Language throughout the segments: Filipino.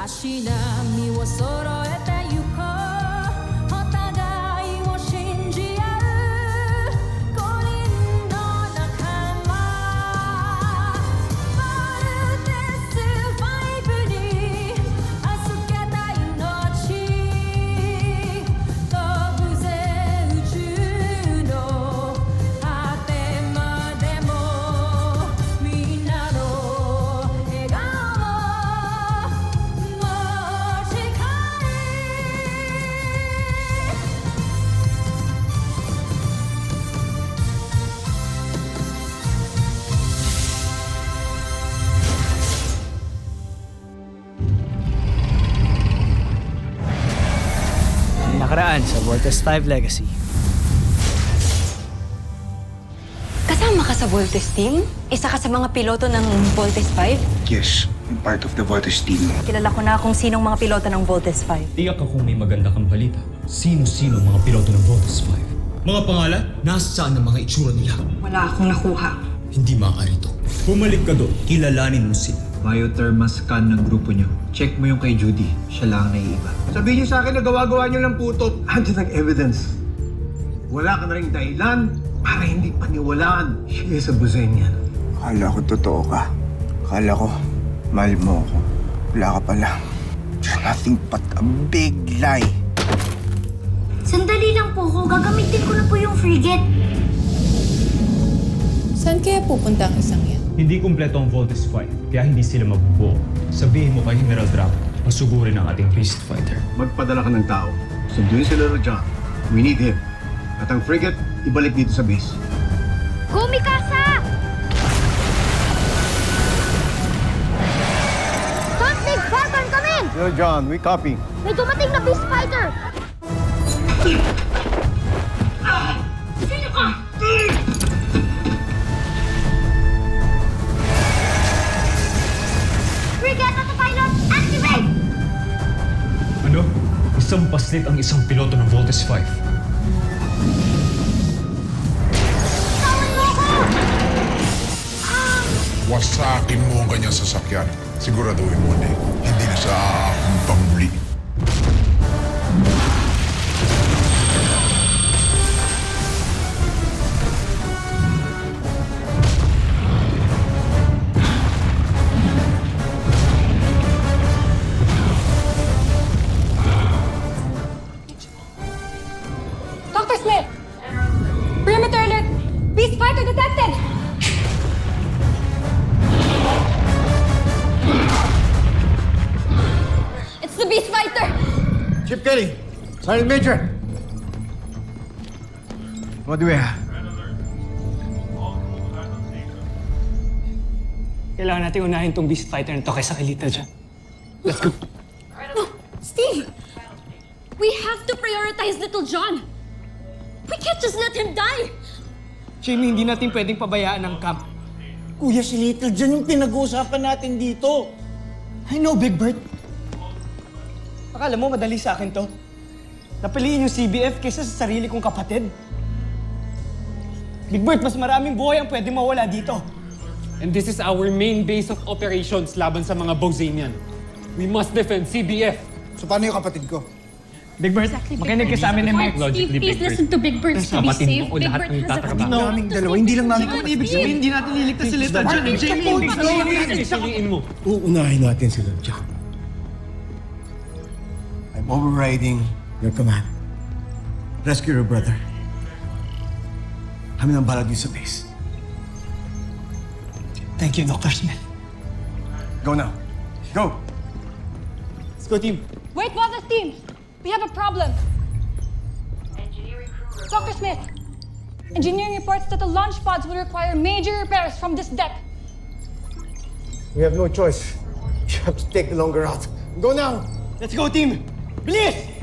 足並みを揃えてゆこうお互いを信じ合う5人の仲間まるでスーファイブに預けた命飛ぶぜ宇宙の果てまでもみんなの笑顔持ち帰Nakaraan sa Voltes 5 Legacy. Kasama ka sa Voltes team? Isa ka sa mga piloto ng Voltes 5? Yes, I'm part of the Voltes team. Kilala ko na kung sinong mga piloto ng Voltes 5. Tiyak ako may maganda kang balita. Sino-sino mga piloto ng Voltes 5? Mga pangalan? Nasaan ang mga itsura nila? Wala akong nakuha. Hindi maaari to. Bumalik ka doon. Kilalanin mo sila. Biothermal scan ng grupo nyo. Check mo yung kay Judy. Siya lang ang naiiba. Sabihin nyo sa akin na gawa-gawa nyo lang putot. Andiyan ang evidence. Wala ka na rin dahilan para hindi paniwalaan. She is a Buzenian. Akala ko totoo ka. Akala ko, mahal mo ako. Wala ka pala. You're nothing but a big lie. Sandali lang po ko. Gagamitin ko na po yung frigate. Saan kaya pupunta ang isang yan? Hindi kumpleto ang Voltes 5, kaya hindi sila mabubuo. Sabihin mo kay Emerald Draco, masugurin ang ating Beast Fighter. Magpadala ka ng tao. Sunduin sila na John. We need him. At ang frigate, ibalik dito sa base. Kumikasa! Don't Big Falcon, come in! Hello John, we copy. May dumating na Beast Fighter! Sino ka? Frigate Autopilot, activate! Ano? Isang paslit ang isang piloto ng Voltes 5. Tawan mo ko! Wasakin mo ang kanyang sasakyan. Siguraduhin mo na hindi na sa aakong pamuli. Dr. Smith! Perimeter alert! Beast Fighter detected! It's the Beast Fighter! Chip Kelly, Sergeant Major. What do we have? Kailangan natin unahin tong Beast Fighter na to kaysa kay Little John. Let's go. No, Steve! We have to prioritize Little John! We can't just let him die! Jamie, hindi natin pwedeng pabayaan ang camp. Kuya, si Little John yung pinag-uusapan natin dito. I know, Big Bird. Akala mo madali sa akin to? Napiliin yung CBF kaysa sa sarili kong kapatid. Big Bird, mas maraming buhay ang pwede mawala dito. And this is our main base of operations laban sa mga Bozanian. We must defend CBF. So paano yung kapatid ko? Big Bird, makinig ka sa amin ni Mike. Steve, please listen to Big Bird to be safe. Big Bird has a Kapatid naming dalawa, hindi lang namin kapatid. Ibig sabihin, hindi natin liligtas si Little John. Jamie, ibig sabihin, Piliin mo. Uunahin natin sila, John. I'm overriding your command. Rescue your brother. Kami nang balag sa base. Thank you, Dr. Smith. Go now. Go! Let's go, team. Wait, Voltes team! We have a problem. Dr. Smith, engineering reports that the launch pods will require major repairs from this deck. We have no choice. You have to take the longer route. Go now! Let's go, team! Bilis!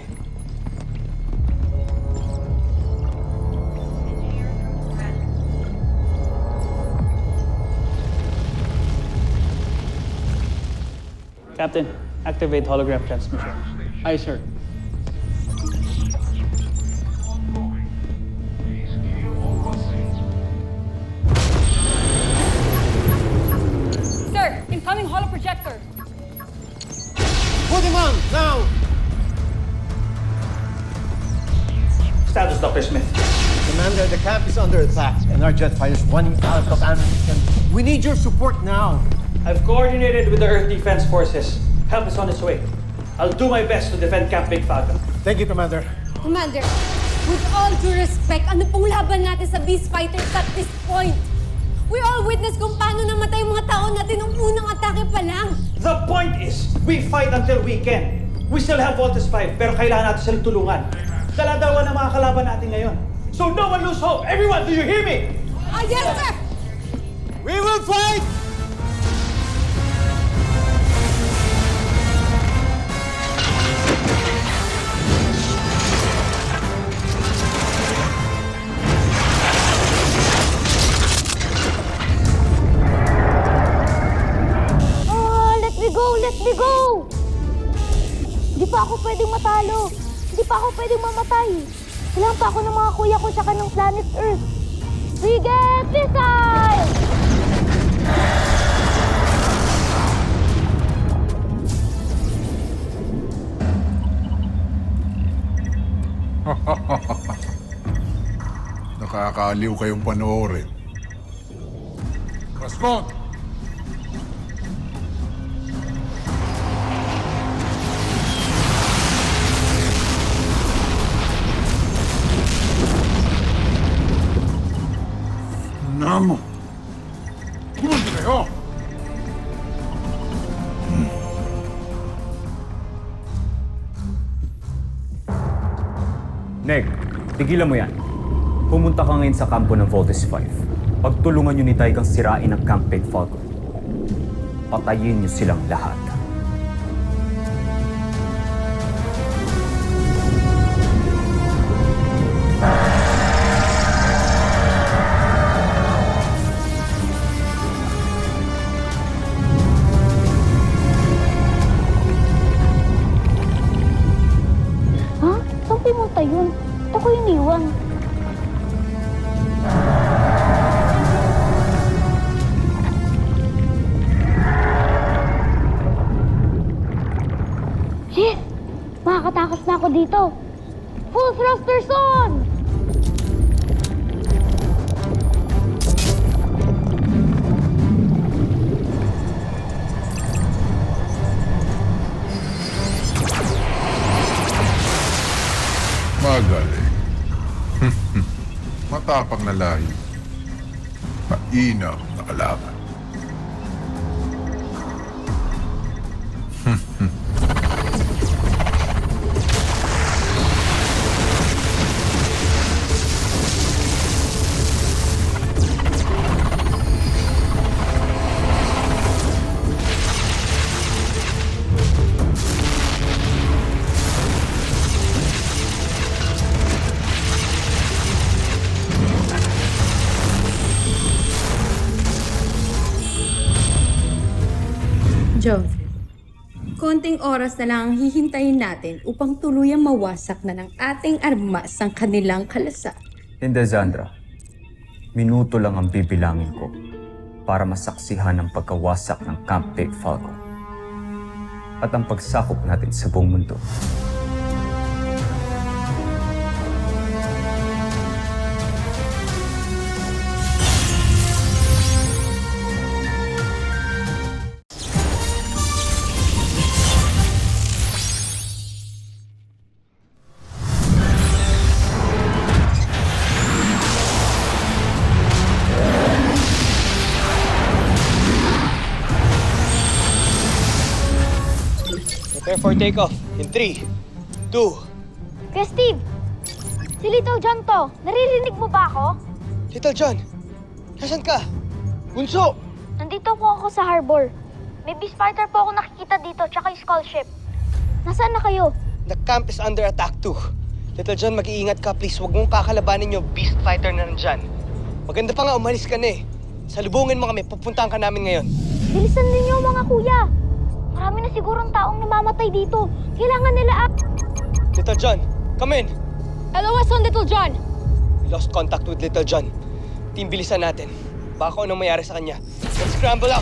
Captain, activate hologram transmission. Aye, sir. Sir, incoming holoprojector. Put him on, now! Status, Dr. Smith. Commander, the camp is under attack and our jet fighters running out of ammunition. We need your support now. I've coordinated with the Earth Defense Forces. Help is on its way. I'll do my best to defend Camp Big Falcon. Thank you, Commander. Commander, with all due respect, ano pong laban natin sa Beast Fighters at this point? We all witness kung paano namatay yung mga tao natin nung unang atake pa lang. The point is, we fight until we can. We still have Voltes 5, pero kailangan natin silang tulungan. Dala-dalawa na mga kalaban natin ngayon. So no one lose hope. Everyone, do you hear me? Yes, sir! We will fight! Let me go! Hindi pa ako pwedeng matalo. Hindi pa ako pwedeng mamatay. Kailangan pa ako ng mga kuya ko tsaka ng planet Earth. Sige, missile! Nakakaaliw kayong panoorin. Pasmon! Namo! Kumunti kayo! Neg, tigilan mo yan. Pumunta ka ngayon sa kampo ng Voltes 5. Pagtulungan nyo ni Taigang sirain ang Camp Big Falcon. Patayin nyo silang lahat. Yun. Ito ko iniwan. Shit! Makakatakas na ako dito. Full thrusters on! Magaling. Matapang na lahi. Mainam na kalaban. Joseph, konting oras na lang ang hihintayin natin upang tuluyang mawasak na ng ating armas ang kanilang kalasag. Hindi, Zandra. Minuto lang ang bibilangin ko para masaksihan ang pagkawasak ng Camp Big Falcon at ang pagsakop natin sa buong mundo. Prepare for takeoff in 3, 2... Kaya Steve, si Little John to. Naririnig mo ba ako? Little John, nasan ka? Bunso! Nandito po ako sa harbor. May beast fighter po ako nakikita dito, tsaka yung skull ship. Nasaan na kayo? The camp is under attack too. Little John, mag-iingat ka please. Huwag mong kakalabanin yung beast fighter na nandyan. Maganda pa nga, umalis ka na eh. Salubungin mo kami, pupuntahan ka namin ngayon. Bilisan ninyo mga kuya. Marami na sigurong taong namamatay dito. Kailangan nila Little John, come in. LOS on Little John! We lost contact with Little John. Team, bilisan natin. Baka kung anong mayari sa kanya. Let's scramble up!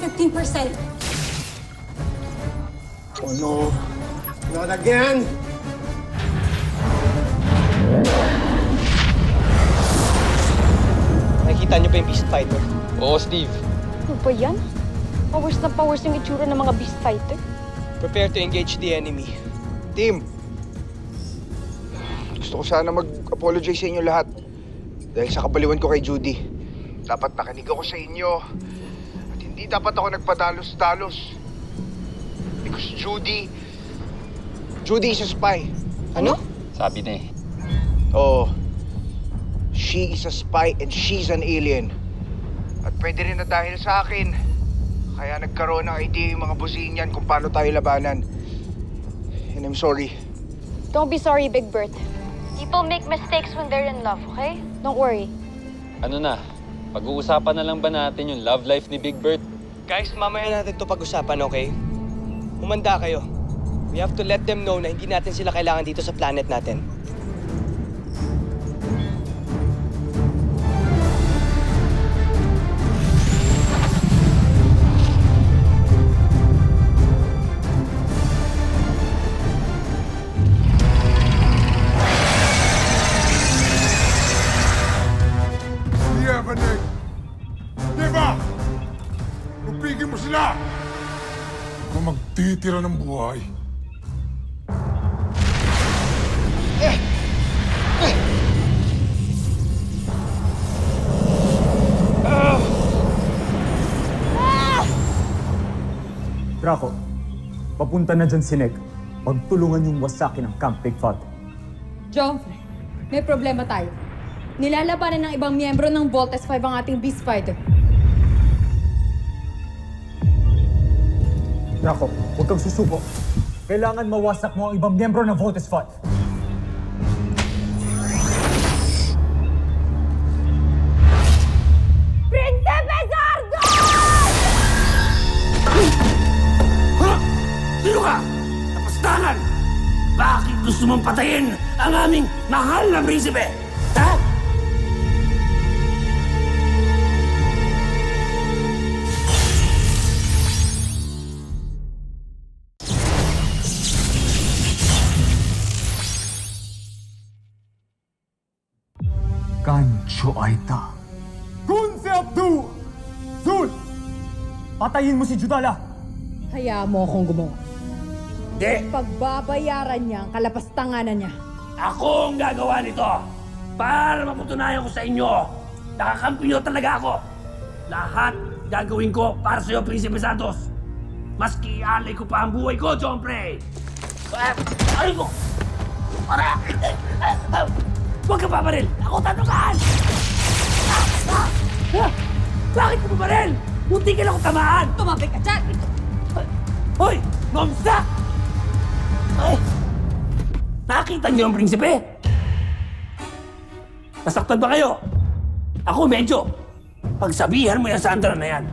15%. Oh no! Not again! Nakikita niyo ba yung Beast Fighter? Oo, Steve. Ano ba yan? Powers na powers yung itsura ng mga beast fighter. Prepare to engage the enemy. Team, gusto ko sana mag-apologize sa inyo lahat. Dahil sa kabaliwan ko kay Judy. Dapat nakinig ako sa inyo. At hindi dapat ako nagpadalos-dalos. Because Judy is a spy. Ano? Sabi na eh. Oo. She is a spy and she's an alien. At pwede rin na dahil sa akin. Kaya nagkaroon ng idea yung mga businyan kung paano tayo labanan. And I'm sorry. Don't be sorry, Big Bird. People make mistakes when they're in love, okay? Don't worry. Ano na? Pag-uusapan na lang ba natin yung love life ni Big Bird? Guys, mamaya natin to pag-usapan, okay? Humanda kayo. We have to let them know na hindi natin sila kailangan dito sa planet natin. Yavanek! Diba? Lupigin mo sila! Kung magtitira ng buhay. Draco, papunta na dyan si Nick. Pagtulungan yung wasakin ng Camp Big Father. Joffrey, may problema tayo. Nilalabanan ng ibang miyembro ng Voltes 5 ang ating Beast Fighter. Draco, huwag kang susuko. Kailangan mawasak mo ang ibang miyembro ng Voltes 5. Prinsipe Sardo! Sino ka? Napastangan! Bakit gusto mong patayin ang aming mahal na prinsipe? Ha? Gancho Aita. Kunse Abdu! Zul! Patayin mo si Judala! Hayaan mo akong gumawa. Hindi! Pagbabayaran niya ang kalapastanganan niya. Ako ang gagawa nito! Para mapatunayan ko sa inyo, nakakampi nyo talaga ako! Lahat gagawin ko para sa'yo, Prinsipe Santos! Maski ialay ko pa ang buhay ko, John Prey! Ay ko! Para! Huwag ka pabaril! Ako tatangaan! Bakit ka pabaril? Munti ka lang ako tamaan! Tumapik ka dyan! Hoy! Nomsta! Ay! Nakita niyo ang prinsipe? Nasaktan ba kayo? Ako medyo. Pagsabihan mo yan sa Andra na yan.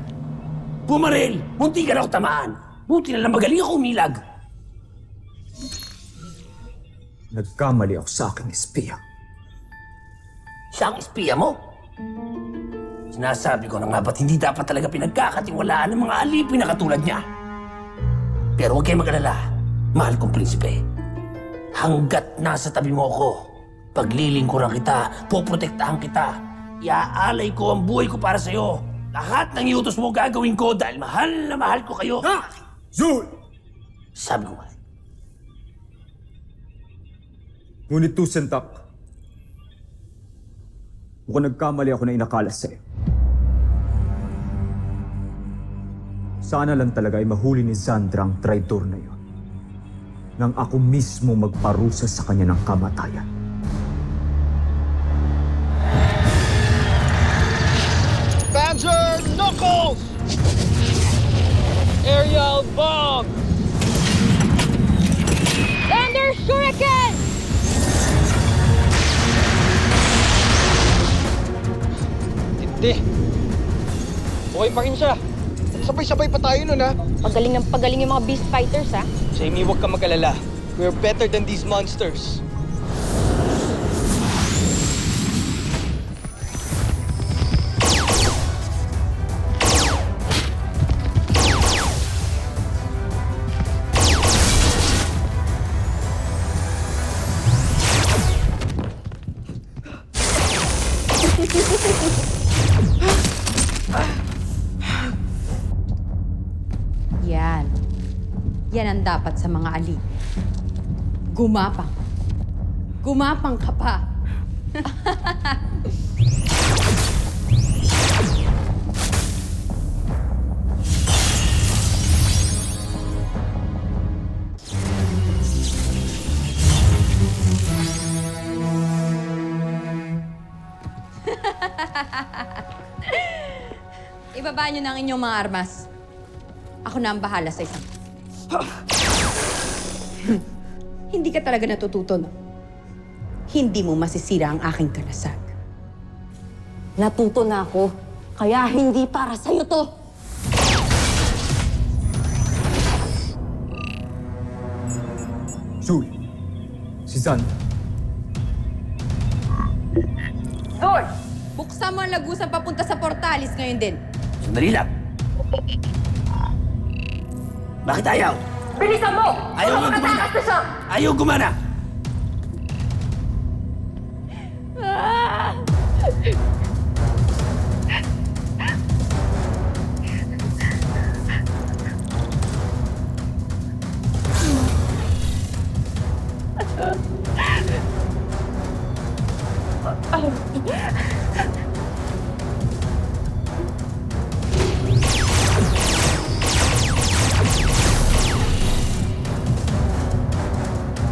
Bumaril! Munti ka lang ako tamaan! Buti na lang magaling ako umilag! Nagkamali ako sa aking espiya. Siya ang espiya mo? Sinasabi ko na nga ba't hindi dapat talaga pinagkakatiwalaan ng mga alipin na katulad niya? Pero huwag kayong mag-alala, mahal kong prinsipe. Hanggat nasa tabi mo ako, paglilingkuran kita, poprotektahan kita, iaalay ko ang buhay ko para sa'yo. Lahat ng iutos mo gagawin ko dahil mahal na mahal ko kayo. Ha! Zul! Sabi ko nga. Ngunit Tusentak, mukhang nagkamali ako na inakalas sa'yo. Sana lang talaga ay mahuli ni Zandra ang traidor na yon. Nang ako mismo magparusa sa kanya ng kamatayan. Panzer Knuckles! Aerial Bomb! Thunder Shuriken! Hindi. Okay pa rin siya. Sabay-sabay pa tayo nun, ha? Pagaling yung mga beast fighters, ha? Jamie, huwag ka mag-alala. We're better than these monsters. dapat sa mga alip. Gumapang. Gumapang ka pa. Ibaba niyo na ang inyong mga armas. Ako na ang bahala sa isang. Hindi ka talaga natututo, no? Hindi mo masisira ang aking kalasag. Natuto na ako, kaya hindi para sa'yo to. Julie, si Zan. Lord! Buksan mo ang lagusan papunta sa Portalis ngayon din. Sandali lang. Bakit ayaw? Bilisan mo! Ayaw nga gumana! Ayaw gumana!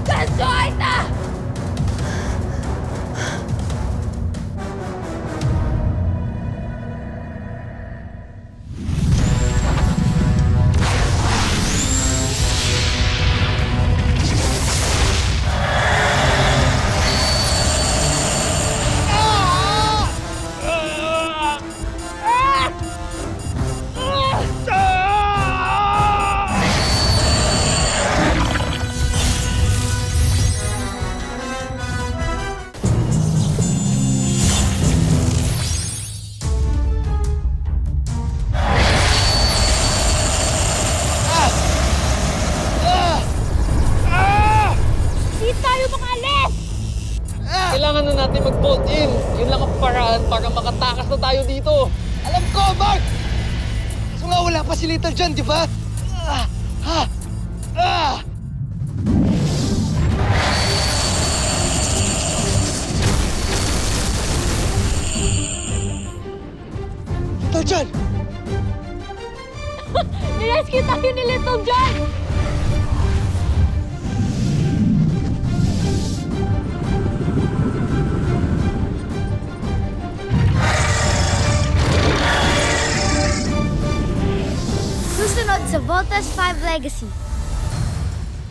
Gansoita! Di tayo makaalis! Kailangan na natin mag-bolt in. Yun lang ang paraan para makatakas na tayo dito. Alam ko, Mark! So nga wala pa si Little John, di ba? Little John! Nirescue tayo ni Little John! Susunod sa Voltas 5 Legacy.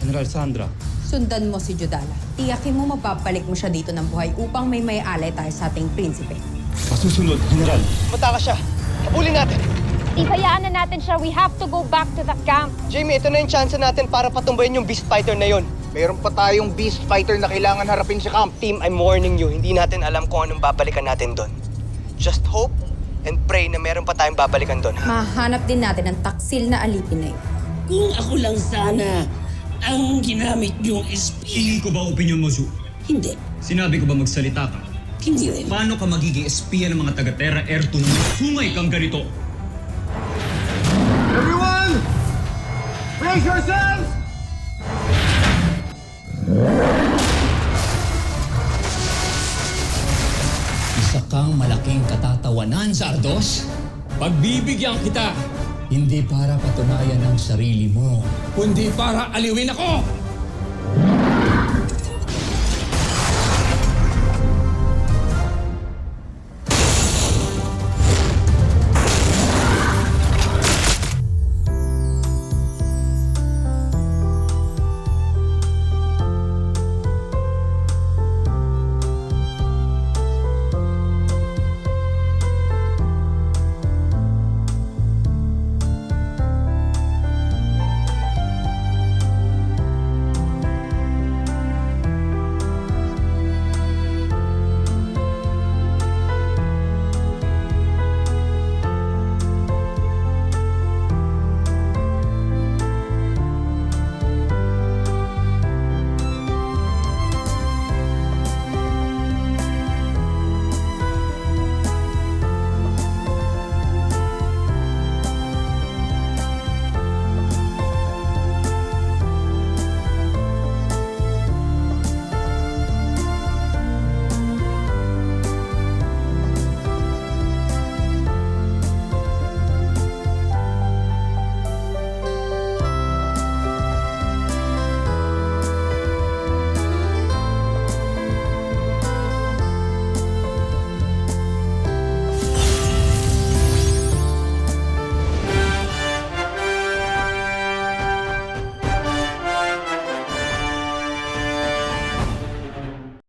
General Sandra. Sundan mo si Judala. Tiyakin mo mapapalik mo siya dito ng buhay upang may alay tayo sa ating prinsipe. Masusunod, General. Mata ka siya. Habulin natin. Ibayaan na natin siya. We have to go back to the camp. Jamie, ito na yung chance natin para patumbayin yung Beast Fighter na yon. Meron pa tayong Beast Fighter na kailangan harapin sa camp. Team, I'm warning you. Hindi natin alam kung anong babalikan natin doon. Just hope and pray na meron pa tayong babalikan doon. Mahanap din natin ang taksil na alipin na yun. Kung ako lang sana ang ginamit yung SP. Tingin ko ba opinion mo, Zu? Hindi. Sinabi ko ba magsalita ka? Hindi rin. Paano ka magiging espiya ng mga taga-Terra Air 2 na may sungay kang ganito? Everyone! Brace yourselves! Isa kang malaking katatawanan, Zardos. Pagbibigyan kita, hindi para patunayan ang sarili mo, kundi para aliwin ako!